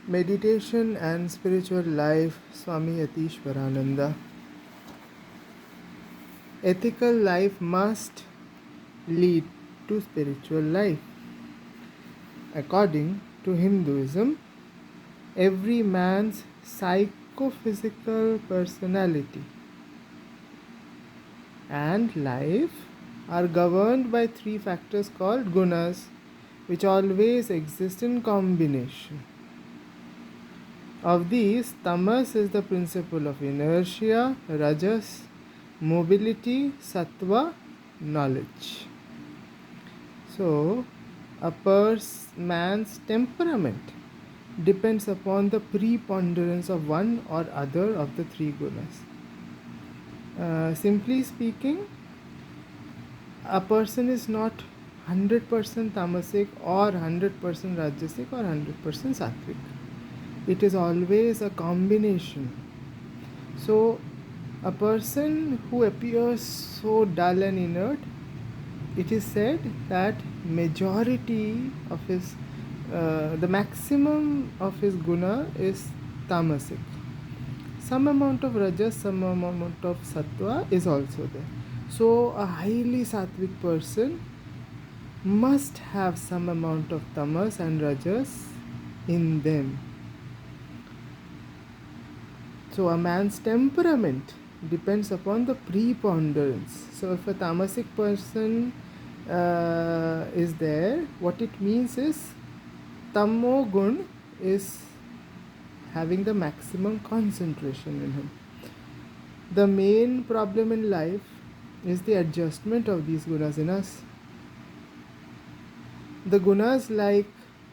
Meditation and Spiritual Life, Swami Yatiswarananda. Ethical life must lead to spiritual life. According to Hinduism, every man's psychophysical personality and life are governed by three factors called gunas, which always exist in combination. Of these, tamas is the principle of inertia, rajas, mobility, sattva, knowledge. So, a man's temperament depends upon the preponderance of one or other of the three gunas. Simply speaking, a person is not 100% tamasic or 100% rajasic or 100% sattvic. It is always a combination. So, a person who appears so dull and inert, it is said that majority of his, the maximum of his guna is tamasic. Some amount of rajas, some amount of sattva is also there. So, a highly sattvic person must have some amount of tamas and rajas in them. So, a man's temperament depends upon the preponderance. So, if a tamasic person is there, what it means is tamo gun is having the maximum concentration in him. The main problem in life is the adjustment of these gunas in us. The gunas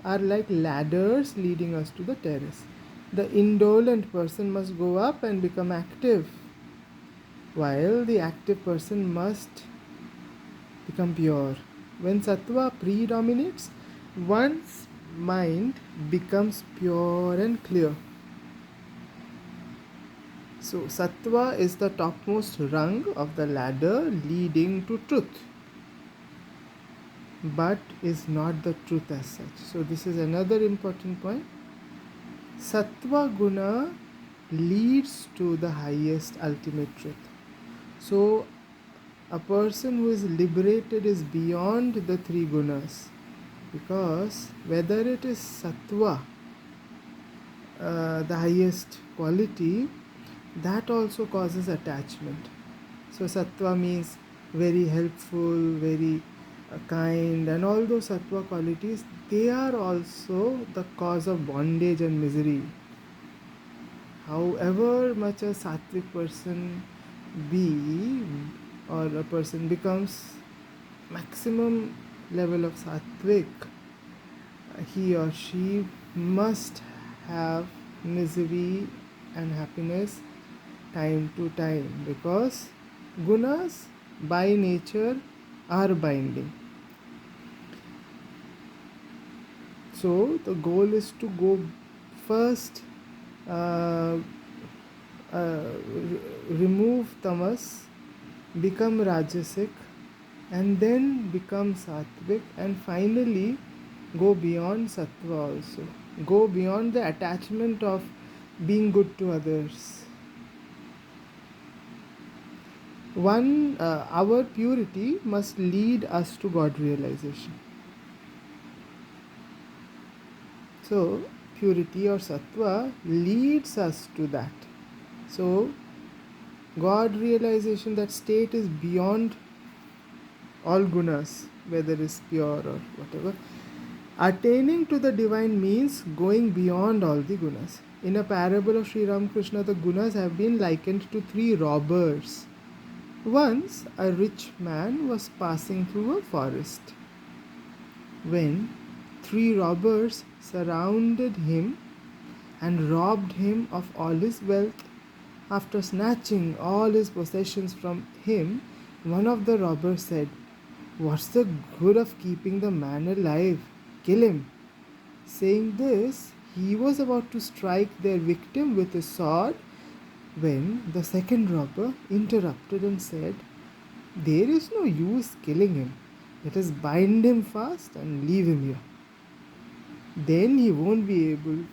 are like ladders leading us to the terrace. The indolent person must go up and become active, while the active person must become pure. When sattva predominates, one's mind becomes pure and clear. So, sattva is the topmost rung of the ladder leading to truth, but is not the truth as such. So, this is another important point. Sattva guna leads to the highest ultimate truth. So, a person who is liberated is beyond the three gunas, because whether it is sattva, the highest quality, that also causes attachment. So, sattva means very helpful, very kind, and all those sattva qualities, they are also the cause of bondage and misery. However much a sattvic person be, or a person becomes maximum level of sattvic, he or she must have misery and happiness time to time, because gunas by nature are binding. So the goal is to go first, remove tamas, become rajasic, and then become sattvic, and finally go beyond sattva also. Go beyond the attachment of being good to others. Our purity must lead us to God realization. So, purity or sattva leads us to that. So, God realization, that state is beyond all gunas, whether it's pure or whatever. Attaining to the divine means going beyond all the gunas. In a parable of Sri Ramakrishna, the gunas have been likened to three robbers. Once, a rich man was passing through a forest when three robbers surrounded him and robbed him of all his wealth. After snatching all his possessions from him, one of the robbers said, "What's the good of keeping the man alive? Kill him." Saying this, he was about to strike their victim with his sword when the second robber interrupted and said, "There is no use killing him. Let us bind him fast and leave him here. Then he won't be able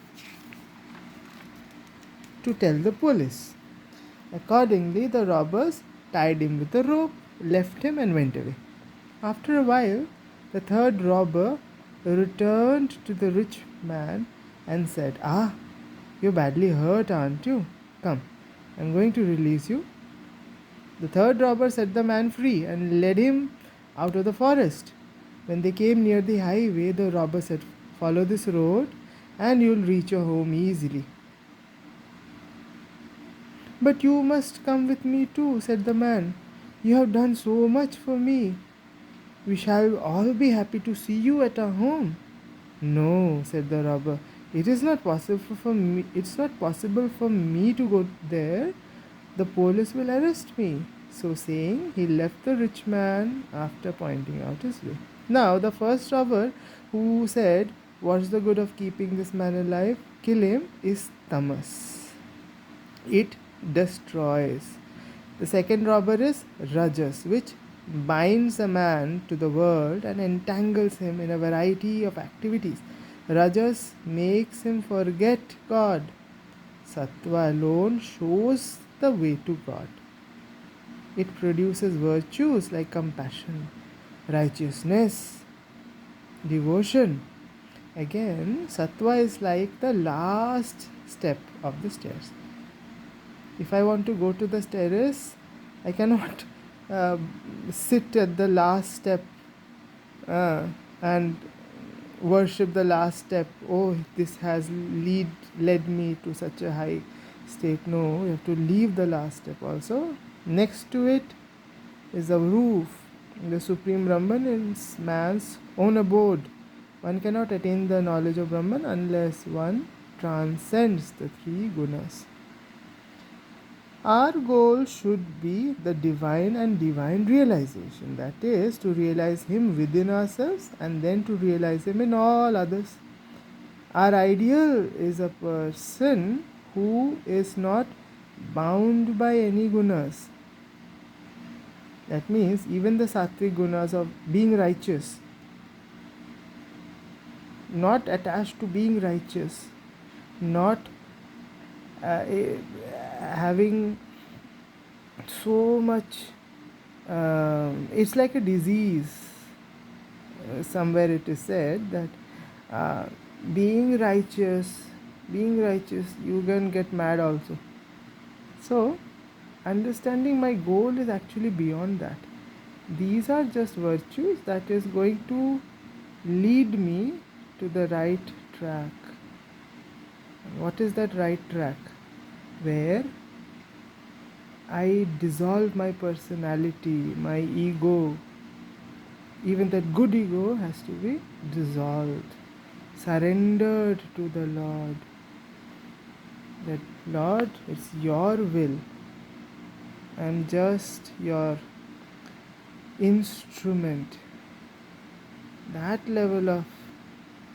to tell the police. Accordingly, the robbers tied him with a rope, left him, and went away. After a while, the third robber returned to the rich man and said, "Ah, you're badly hurt, aren't you? Come, I'm going to release you." The third robber set the man free and led him out of the forest. When they came near the highway, the robber said, "Follow this road and you'll reach your home easily." "But you must come with me too," said the man. "You have done so much for me. We shall all be happy to see you at our home." "No," said the robber. "It is not possible for me. It's not possible for me to go there. The police will arrest me." So saying, he left the rich man after pointing out his way. Now the first robber, who said, "What's the good of keeping this man alive? Kill him," is tamas. It destroys. The second robber is rajas, which binds a man to the world and entangles him in a variety of activities. Rajas makes him forget God. Sattva alone shows the way to God. It produces virtues like compassion, righteousness, devotion. Again, sattva is like the last step of the stairs. If I want to go to the terrace, I cannot sit at the last step and worship the last step. Oh, this has led me to such a high state. No, you have to leave the last step also. Next to it is a roof. The Supreme Brahman is man's own abode. One cannot attain the knowledge of Brahman unless one transcends the three gunas. Our goal should be the divine and divine realization, that is, to realize Him within ourselves and then to realize Him in all others. Our ideal is a person who is not bound by any gunas. That means even the sattvic gunas of being righteous, not attached to being righteous, not having so much, it's like a disease. Somewhere it is said that being righteous, you can get mad also. So, understanding my goal is actually beyond that. These are just virtues that is going to lead me to the right track. What is that right track? Where I dissolve my personality, my ego. Even that good ego has to be dissolved, surrendered to the Lord. That, Lord, it's your will. I'm just your instrument. That level of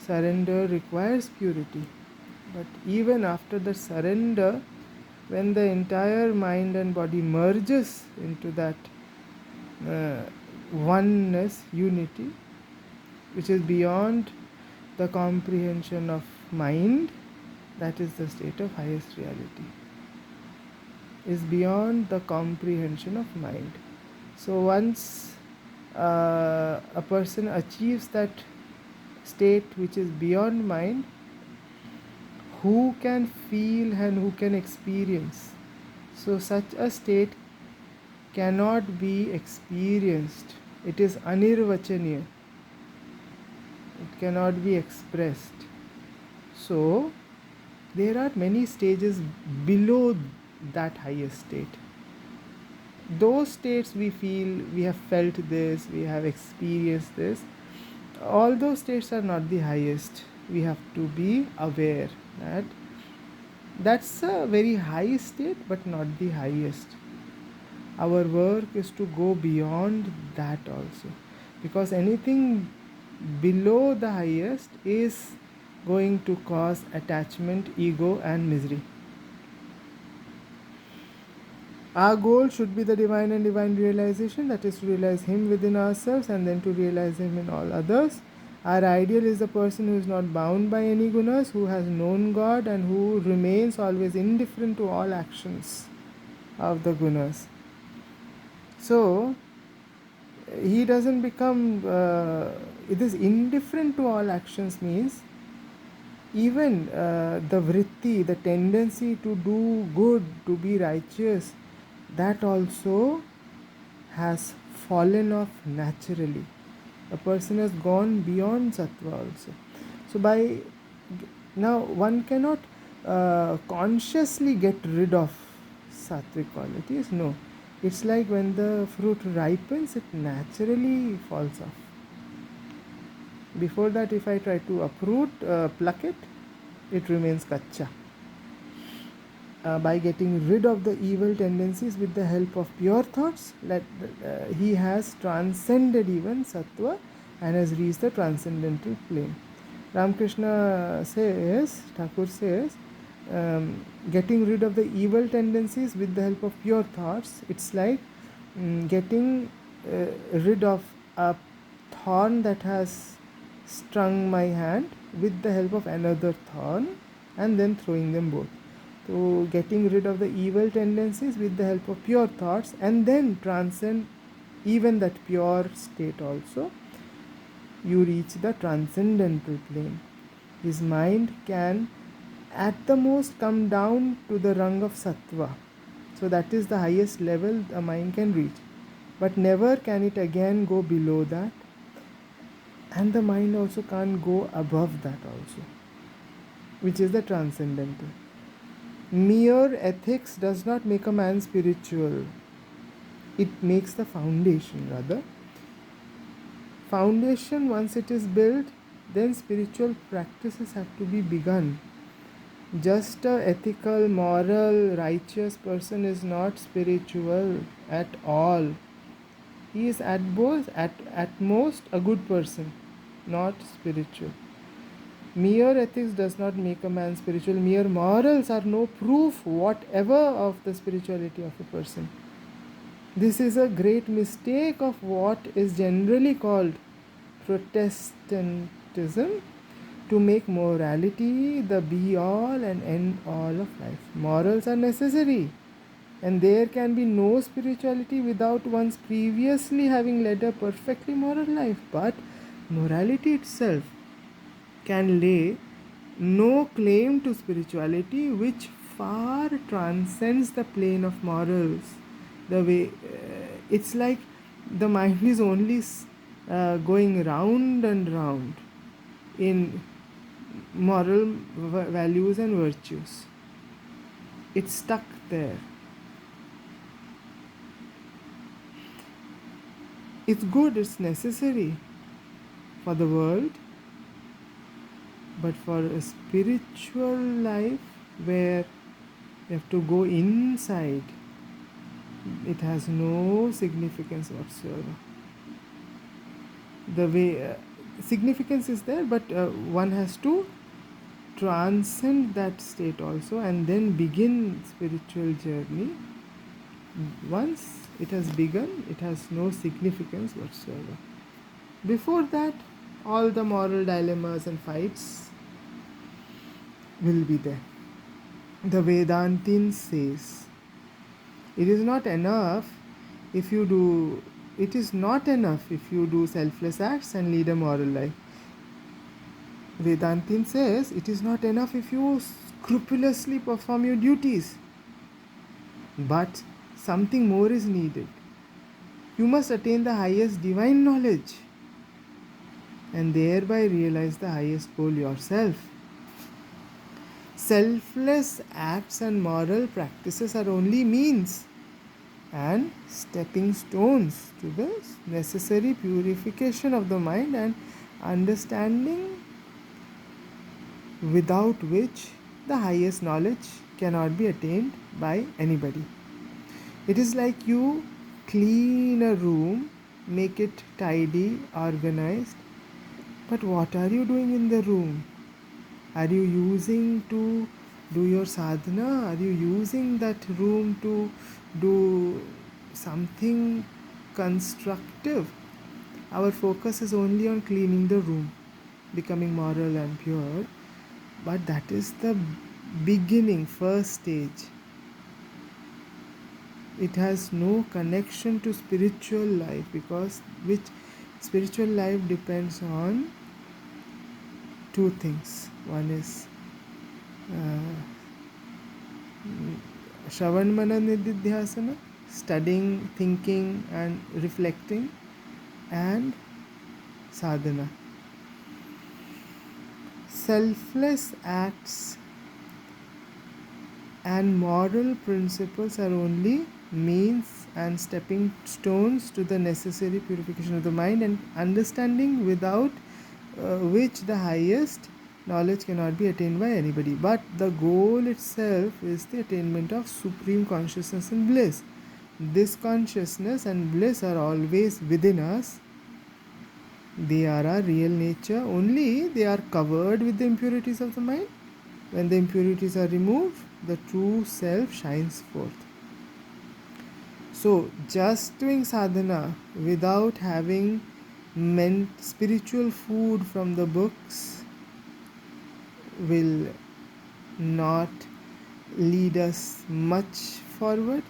surrender requires purity. But even after the surrender, when the entire mind and body merges into that oneness, unity, which is beyond the comprehension of mind, that is the state of highest reality. Is beyond the comprehension of mind. So once a person achieves that state which is beyond mind, who can feel and who can experience? So such a state cannot be experienced. It is anirvachaniya. It cannot be expressed. So there are many stages below that highest state. Those states we feel, we have felt this, we have experienced this, all those states are not the highest. We have to be aware that that's a very high state but not the highest. Our work is to go beyond that also, because anything below the highest is going to cause attachment, ego and misery. Our goal should be the divine and divine realization, that is to realize Him within ourselves and then to realize Him in all others. Our ideal is the person who is not bound by any gunas, who has known God, and who remains always indifferent to all actions of the gunas. So, he doesn't become. It is indifferent to all actions means even the vritti, the tendency to do good, to be righteous, that also has fallen off naturally. A person has gone beyond sattva also. So by now one cannot consciously get rid of sattvic qualities. No, it's like when the fruit ripens, it naturally falls off. Before that, if I try to uproot, pluck it, it remains kacha. By getting rid of the evil tendencies with the help of pure thoughts, he has transcended even sattva and has reached the transcendental plane. Ramakrishna says, Thakur says, getting rid of the evil tendencies with the help of pure thoughts, it's like getting rid of a thorn that has strung my hand with the help of another thorn and then throwing them both. So getting rid of the evil tendencies with the help of pure thoughts and then transcend even that pure state also, you reach the transcendental plane. His mind can at the most come down to the rung of sattva. So that is the highest level the mind can reach. But never can it again go below that. And the mind also can't go above that also, which is the transcendental. Mere ethics does not make a man spiritual. It makes the foundation rather. Foundation, once it is built, then spiritual practices have to be begun. Just a ethical, moral, righteous person is not spiritual at all. He is at most a good person, not spiritual. Mere ethics does not make a man spiritual. Mere morals are no proof whatever of the spirituality of a person. This is a great mistake of what is generally called Protestantism, to make morality the be all and end all of life. Morals are necessary, and there can be no spirituality without one's previously having led a perfectly moral life. But morality itself can lay no claim to spirituality, which far transcends the plane of morals. The way it's like the mind is only going round and round in moral values and virtues. It's stuck there. It's good, it's necessary for the world, but for a spiritual life where you have to go inside, it has no significance whatsoever. The way significance is there, but one has to transcend that state also and then begin spiritual journey. Once it has begun, it has no significance whatsoever. Before that, all the moral dilemmas and fights will be there. The Vedantin says, it is not enough if you do selfless acts and lead a moral life. Vedantin says it is not enough if you scrupulously perform your duties, but something more is needed. You must attain the highest divine knowledge and thereby realize the highest goal yourself. Selfless acts and moral practices are only means and stepping stones to the necessary purification of the mind and understanding, without which the highest knowledge cannot be attained by anybody. It is like you clean a room, make it tidy, organized, but what are you doing in the room? Are you using to do your sadhana? Are you using that room to do something constructive? Our focus is only on cleaning the room. becoming moral and pure, but that is the beginning, first stage. It has no connection to spiritual life, because which spiritual life depends on two things. One is Shravan Manan Nididhyasana, studying, thinking, and reflecting, and sadhana. Selfless acts and moral principles are only means and stepping stones to the necessary purification of the mind and understanding, without which the highest knowledge cannot be attained by anybody. But the goal itself is the attainment of supreme consciousness and bliss. This consciousness and bliss are always within us. They are our real nature, only they are covered with the impurities of the mind. When the impurities are removed, the true self shines forth. So, just doing sadhana without having spiritual food from the books will not lead us much forward.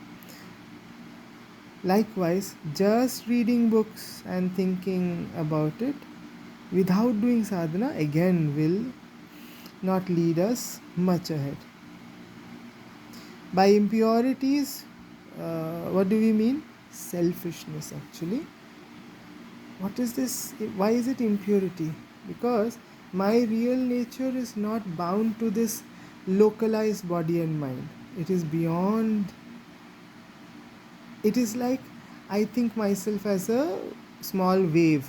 Likewise, just reading books and thinking about it without doing sadhana again will not lead us much ahead. By impurities, what do we mean? Selfishness, actually. What is this? Why is it impurity? Because my real nature is not bound to this localized body and mind. It is beyond. It is like I think myself as a small wave,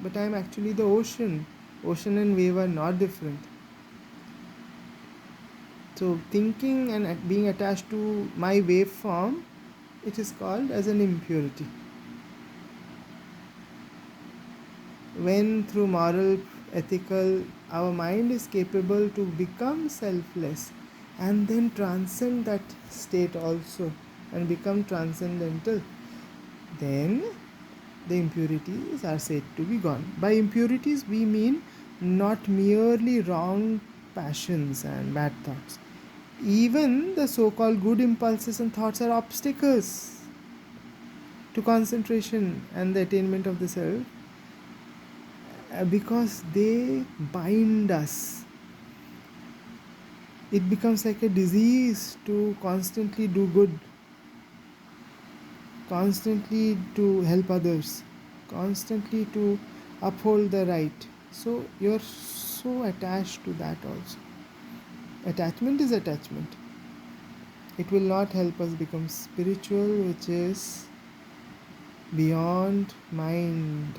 but I am actually the ocean. Ocean and wave are not different. So thinking and being attached to my waveform, it is called as an impurity. When through moral, ethical, our mind is capable to become selfless and then transcend that state also and become transcendental, then the impurities are said to be gone. By impurities we mean not merely wrong passions and bad thoughts. Even the so-called good impulses and thoughts are obstacles to concentration and the attainment of the self, because they bind us. It becomes like a disease to constantly do good, constantly to help others, constantly to uphold the right. So you're so attached to that also. Attachment is attachment. It will not help us become spiritual, which is beyond mind.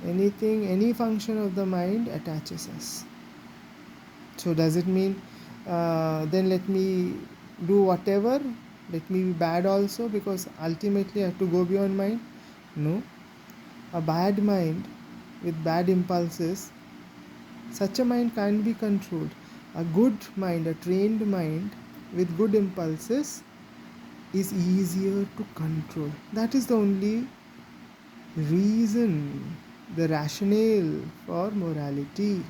Anything, any function of the mind attaches us. So does it mean then let me do whatever, let me be bad also, because ultimately I have to go beyond mind? No. A bad mind with bad impulses, such a mind can't be controlled. A good mind, a trained mind with good impulses is easier to control. That is the only reason, the rationale for morality.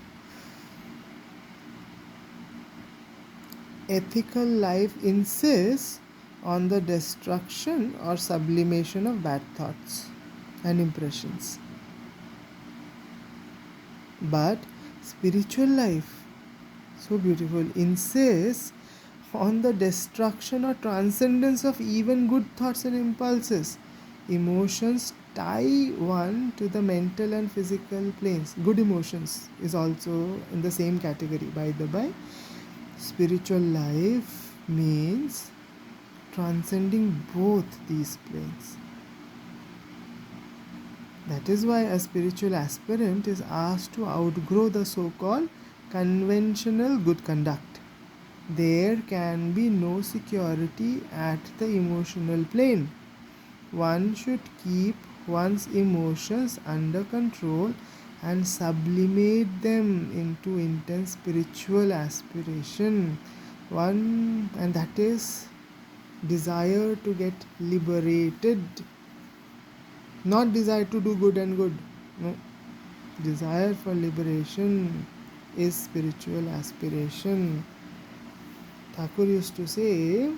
Ethical life insists on the destruction or sublimation of bad thoughts and impressions. But spiritual life, so beautiful, insists on the destruction or transcendence of even good thoughts and impulses. Emotions tie one to the mental and physical planes. Good emotions is also in the same category, by the by. Spiritual life means transcending both these planes. That is why a spiritual aspirant is asked to outgrow the so-called conventional good conduct. There can be no security at the emotional plane. One should keep one's emotions under control and sublimate them into intense spiritual aspiration. And that is desire to get liberated, not desire to do good and good. No. Desire for liberation is spiritual aspiration. Thakur used to say,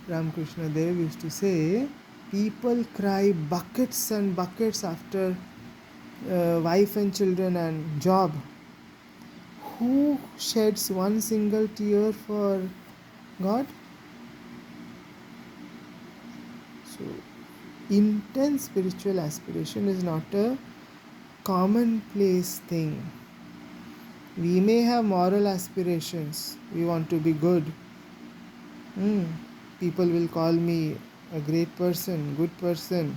Ramakrishna Dev used to say, people cry buckets and buckets after wife and children and job. Who sheds one single tear for God? So, intense spiritual aspiration is not a commonplace thing. We may have moral aspirations. We want to be good. People will call me a great person, good person,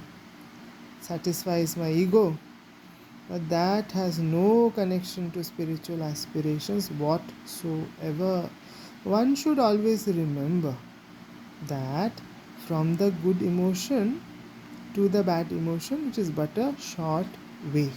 satisfies my ego. But that has no connection to spiritual aspirations whatsoever. One should always remember that from the good emotion to the bad emotion, it is but a short way.